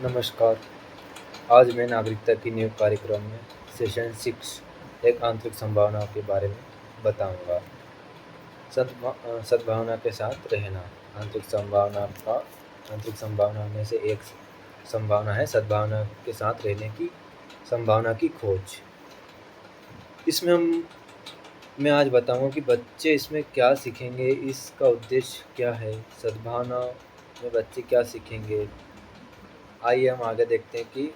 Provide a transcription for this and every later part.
नमस्कार। आज मैं नागरिकता की नींव कार्यक्रम में सेशन 6 एक आंतरिक संभावनाओं के बारे में बताऊंगा। सद्भावना के साथ रहना। आंतरिक संभावना का आंतरिक संभावना में से एक संभावना है सद्भावना के साथ रहने की संभावना की खोज। इसमें मैं आज बताऊंगा कि बच्चे इसमें क्या सीखेंगे, इसका उद्देश्य क्या है, सद्भावना में बच्चे क्या सीखेंगे। आइए हम आगे देखते हैं कि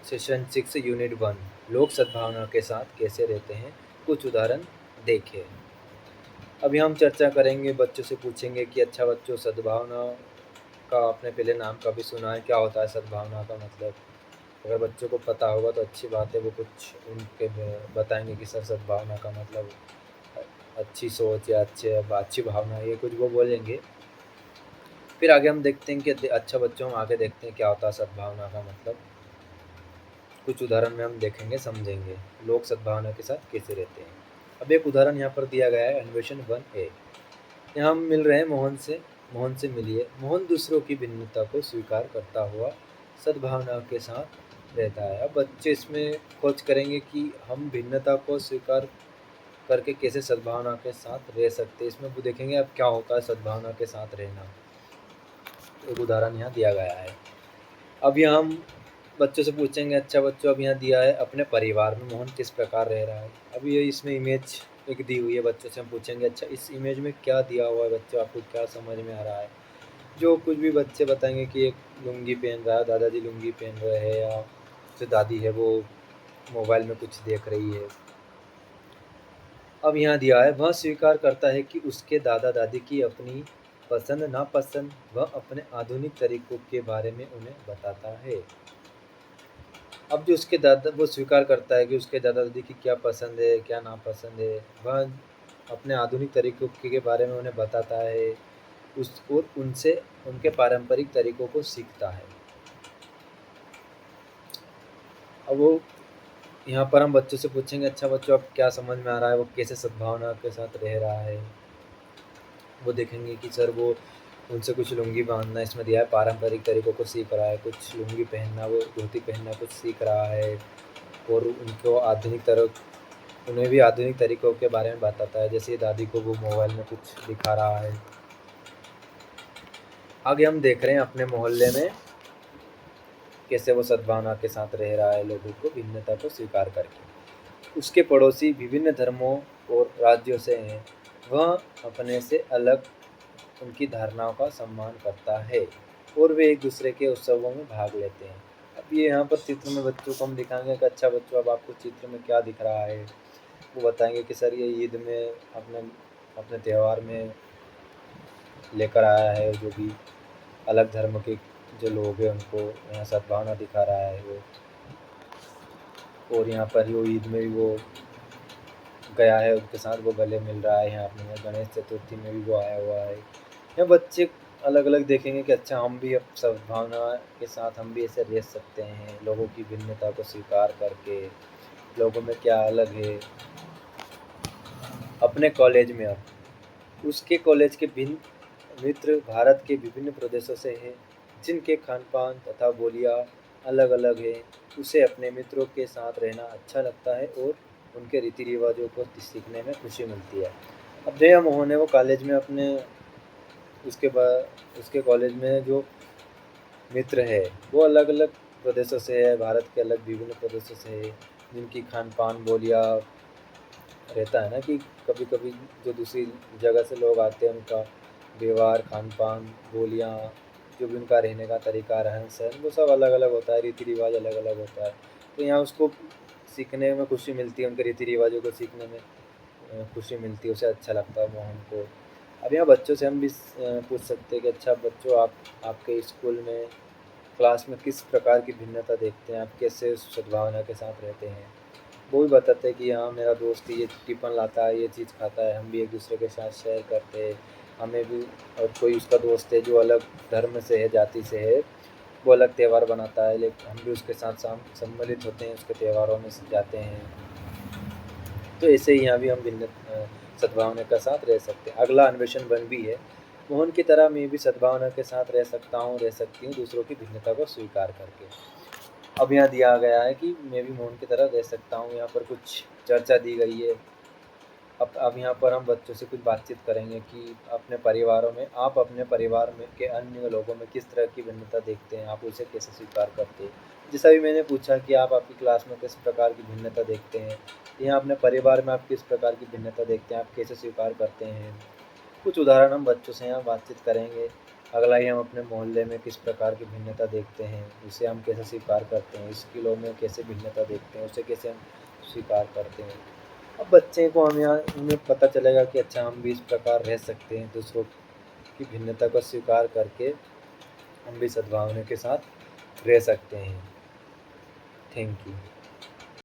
सेशन 6 यूनिट 1 लोग सद्भावना के साथ कैसे रहते हैं, कुछ उदाहरण देखें। अभी हम चर्चा करेंगे, बच्चों से पूछेंगे कि अच्छा बच्चों, सद्भावना का आपने पहले नाम कभी सुना है, क्या होता है सद्भावना का मतलब। अगर बच्चों को पता होगा तो अच्छी बात है, वो कुछ उनके बताएंगे कि सर सद्भावना का मतलब अच्छी सोच या अच्छी भावना, ये कुछ वो बोलेंगे। फिर आगे हम देखते हैं कि अच्छा बच्चों, हम आगे देखते हैं क्या होता है सद्भावना का मतलब। कुछ उदाहरण में हम देखेंगे, समझेंगे लोग सद्भावना के साथ कैसे रहते हैं। अब एक उदाहरण यहाँ पर दिया गया है, अन्वेषण 1A। यहाँ हम मिल रहे हैं मोहन से मिलिए। मोहन दूसरों की भिन्नता को स्वीकार करता हुआ सद्भावना के साथ रहता है। अब बच्चे इसमें खोज करेंगे कि हम भिन्नता को स्वीकार करके कैसे सद्भावना के साथ रह सकते हैं। इसमें वो देखेंगे अब क्या होता है सद्भावना के साथ रहना। एक उदाहरण यहाँ दिया गया है। अब यहाँ हम बच्चों से पूछेंगे, अच्छा बच्चों, अब यहाँ दिया है अपने परिवार में मोहन किस प्रकार रह रहा है। अब ये इसमें इमेज एक दी हुई है, बच्चों से हम पूछेंगे अच्छा इस इमेज में क्या दिया हुआ है बच्चों, आपको क्या समझ में आ रहा है। जो कुछ भी बच्चे बताएंगे कि एक लुंगी पहन रहा है, दादाजी लुंगी पहन रहे हैं, या जो दादी है वो मोबाइल में कुछ देख रही है। अब यहाँ दिया है, वह स्वीकार करता है कि उसके दादा दादी की अपनी पसंद नापसंद, वह अपने आधुनिक तरीकों के बारे में उन्हें बताता है। अब जो उसके दादा, वो स्वीकार करता है कि उसके दादा दादी की क्या पसंद है क्या नापसंद है, वह अपने आधुनिक तरीकों के बारे में उन्हें बताता है, उस और उनसे उनके पारंपरिक तरीकों को सीखता है। अब वो यहाँ पर हम बच्चों से पूछेंगे, अच्छा बच्चों अब क्या समझ में आ रहा है, वो कैसे सद्भावना के साथ रह रहा है। वो देखेंगे कि सर वो उनसे कुछ लुंगी बांधना इसमें दिया है, पारंपरिक तरीकों को सीख रहा है, कुछ लुंगी पहनना, वो धोती पहनना कुछ सीख रहा है। और उनको उन्हें भी आधुनिक तरीकों के बारे में बताता है, जैसे दादी को वो मोबाइल में कुछ दिखा रहा है। आगे हम देख रहे हैं अपने मोहल्ले में कैसे वो सद्भावना के साथ रह रहा है, लोगों को भिन्नता को स्वीकार करके। उसके पड़ोसी विभिन्न धर्मों और राज्यों से हैं, वह अपने से अलग उनकी धारणाओं का सम्मान करता है और वे एक दूसरे के उत्सवों में भाग लेते हैं। अब ये यहाँ पर चित्र में बच्चों को हम दिखाएंगे कि अच्छा बच्चों, अब आपको चित्र में क्या दिख रहा है। वो बताएंगे कि सर ये ईद में अपने अपने त्यौहार में लेकर आया है, जो भी अलग धर्म के जो लोग हैं उनको यहाँ सद्भावना दिखा रहा है वो। और यहाँ पर वो ईद में भी वो गया है, उनके साथ वो गले मिल रहा है। यहाँ अपने गणेश चतुर्थी में भी वो आया हुआ है। यहाँ बच्चे अलग अलग देखेंगे कि अच्छा हम भी अब सद्भावना के साथ हम भी ऐसे रह सकते हैं, लोगों की भिन्नता को स्वीकार करके, लोगों में क्या अलग है। अपने कॉलेज में अब उसके कॉलेज के भिन्न मित्र भारत के विभिन्न प्रदेशों से हैं, जिनके खान पान तथा बोलियां अलग अलग हैं। उसे अपने मित्रों के साथ रहना अच्छा लगता है और उनके रीति रिवाजों को सीखने में खुशी मिलती है। अब जया मोहन है, वो कॉलेज में अपने उसके बाद उसके कॉलेज में जो मित्र है वो अलग अलग प्रदेशों से है, भारत के अलग विभिन्न प्रदेशों से है, जिनकी खान पान बोलियां रहता है ना कि कभी कभी जो दूसरी जगह से लोग आते हैं, उनका व्यवहार, खान पान, बोलियाँ, जो भी उनका रहने का तरीका, रहन सहन, वो सब अलग अलग होता है, रीति रिवाज अलग अलग होता है। तो यहाँ उसको सीखने में खुशी मिलती है, उनके रीति रिवाजों को सीखने में खुशी मिलती है, उसे अच्छा लगता है मोहन को। अब यहाँ बच्चों से हम भी पूछ सकते हैं कि अच्छा बच्चों, आप आपके स्कूल में क्लास में किस प्रकार की भिन्नता देखते हैं, आप कैसे सद्भावना के साथ रहते हैं। वो भी बताते हैं कि हाँ मेरा दोस्त ये टिफ़िन लाता है, ये चीज़ खाता है, हम भी एक दूसरे के साथ शेयर करते हैं। हमें भी, और कोई उसका दोस्त है जो अलग धर्म से है, जाति से है, वो अलग त्यौहार बनाता है, लेकिन हम भी उसके साथ सम्मिलित होते हैं, उसके त्योहारों में जाते हैं। तो ऐसे ही यहाँ भी हम भिन्न सद्भावना के साथ रह सकते हैं। अगला अन्वेषण 1B है, मोहन की तरह मैं भी सद्भावना के साथ रह सकता हूँ, रह सकती हूँ दूसरों की भिन्नता को स्वीकार करके। अब यहाँ दिया गया है कि मैं भी मोहन की तरह रह सकता हूँ, यहाँ पर कुछ चर्चा दी गई है। अब यहाँ पर हम बच्चों से कुछ बातचीत करेंगे कि अपने परिवारों में आप अपने परिवार में के अन्य लोगों में किस तरह की भिन्नता देखते हैं, आप उसे कैसे स्वीकार करते हैं। जैसा भी मैंने पूछा कि आप आपकी क्लास में किस प्रकार की भिन्नता देखते हैं, यहाँ अपने परिवार में आप किस प्रकार की भिन्नता देखते हैं, आप कैसे स्वीकार करते हैं। कुछ उदाहरण हम बच्चों से यहाँ बातचीत करेंगे। अगला ही हम अपने मोहल्ले में किस प्रकार की भिन्नता देखते हैं, उसे हम कैसे स्वीकार करते हैं, स्किलों में कैसे भिन्नता देखते हैं, उसे कैसे हम स्वीकार करते हैं। अब बच्चे को हम यहाँ उन्हें पता चलेगा कि अच्छा हम भी इस प्रकार रह सकते हैं, दूसरों की भिन्नता को स्वीकार करके हम भी सद्भावना के साथ रह सकते हैं। Thank you.